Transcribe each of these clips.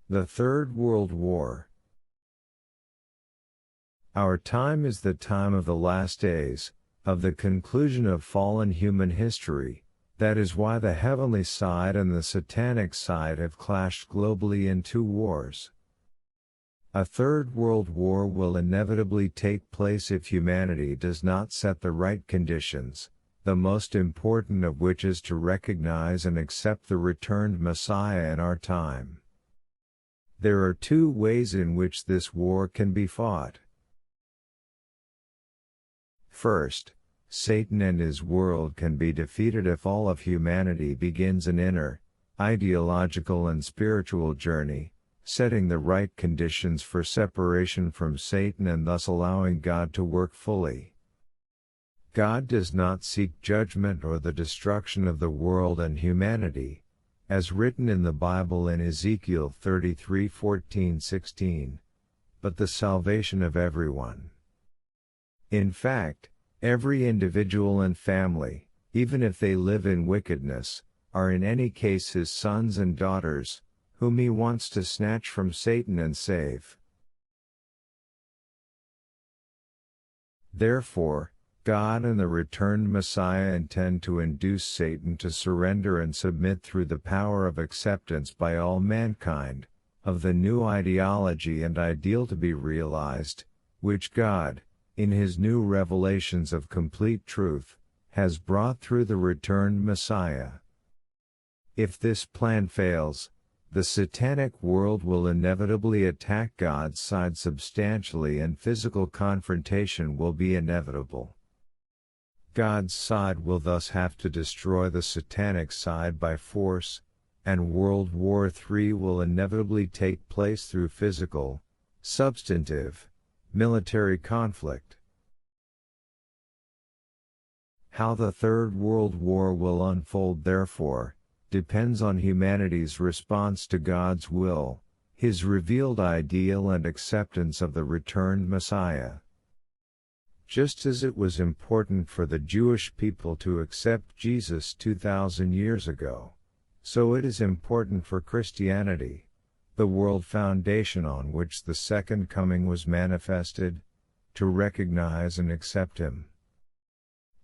The Third World War. Our time is the time of the last days, of the conclusion of fallen human history. That is why the heavenly side and the satanic side have clashed globally in two wars. A third world war will inevitably take place if humanity does not set the right conditions, the most important of which is to recognize and accept the returned Messiah in our time. There are two ways in which this war can be fought. First, Satan and his world can be defeated if all of humanity begins an inner, ideological and spiritual journey, setting the right conditions for separation from Satan and thus allowing God to work fully. God does not seek judgment or the destruction of the world and humanity, as written in the Bible in Ezekiel 33:14-16, but the salvation of everyone. In fact, every individual and family, even if they live in wickedness, are in any case his sons and daughters, whom he wants to snatch from Satan and save. Therefore, God and the returned Messiah intend to induce Satan to surrender and submit through the power of acceptance by all mankind, of the new ideology and ideal to be realized, which God, in his new revelations of complete truth, has brought through the returned Messiah. If this plan fails, the satanic world will inevitably attack God's side substantially and physical confrontation will be inevitable. God's side will thus have to destroy the satanic side by force, and World War III will inevitably take place through physical, substantive, military conflict. How the Third World War will unfold, therefore, depends on humanity's response to God's will, his revealed ideal and acceptance of the returned Messiah. Just as it was important for the Jewish people to accept Jesus 2,000 years ago, so it is important for Christianity, the world foundation on which the second coming was manifested, to recognize and accept him.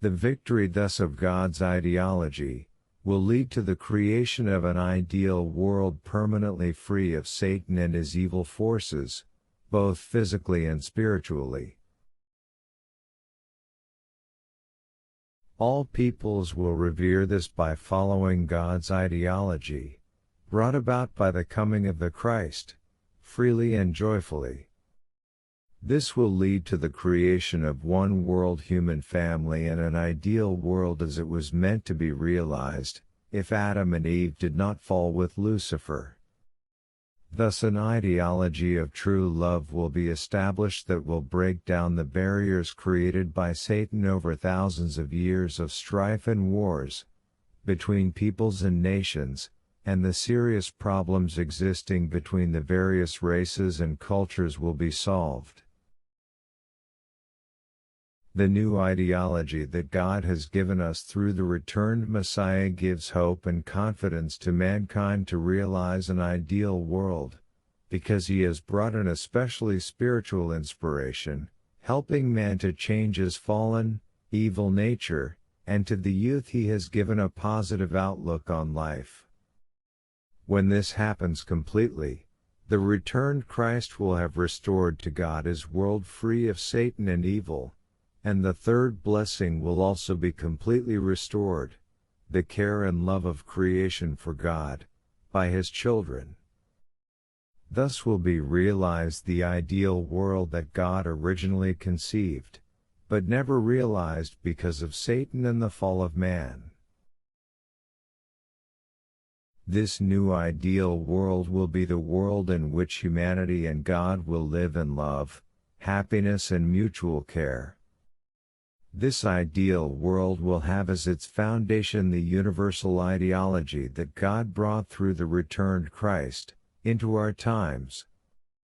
The victory thus of God's ideology will lead to the creation of an ideal world permanently free of Satan and his evil forces, both physically and spiritually. All peoples will revere this by following God's ideology, brought about by the coming of the Christ, freely and joyfully. This will lead to the creation of one world human family and an ideal world as it was meant to be realized, if Adam and Eve did not fall with Lucifer. Thus an ideology of true love will be established that will break down the barriers created by Satan over thousands of years of strife and wars between peoples and nations, and the serious problems existing between the various races and cultures will be solved. The new ideology that God has given us through the returned Messiah gives hope and confidence to mankind to realize an ideal world, because he has brought an especially spiritual inspiration, helping man to change his fallen, evil nature, and to the youth he has given a positive outlook on life. When this happens completely, the returned Christ will have restored to God his world free of Satan and evil, and the third blessing will also be completely restored, the care and love of creation for God, by his children. Thus will be realized the ideal world that God originally conceived, but never realized because of Satan and the fall of man. This new ideal world will be the world in which humanity and God will live in love, happiness and mutual care. This ideal world will have as its foundation the universal ideology that God brought through the returned Christ into our times,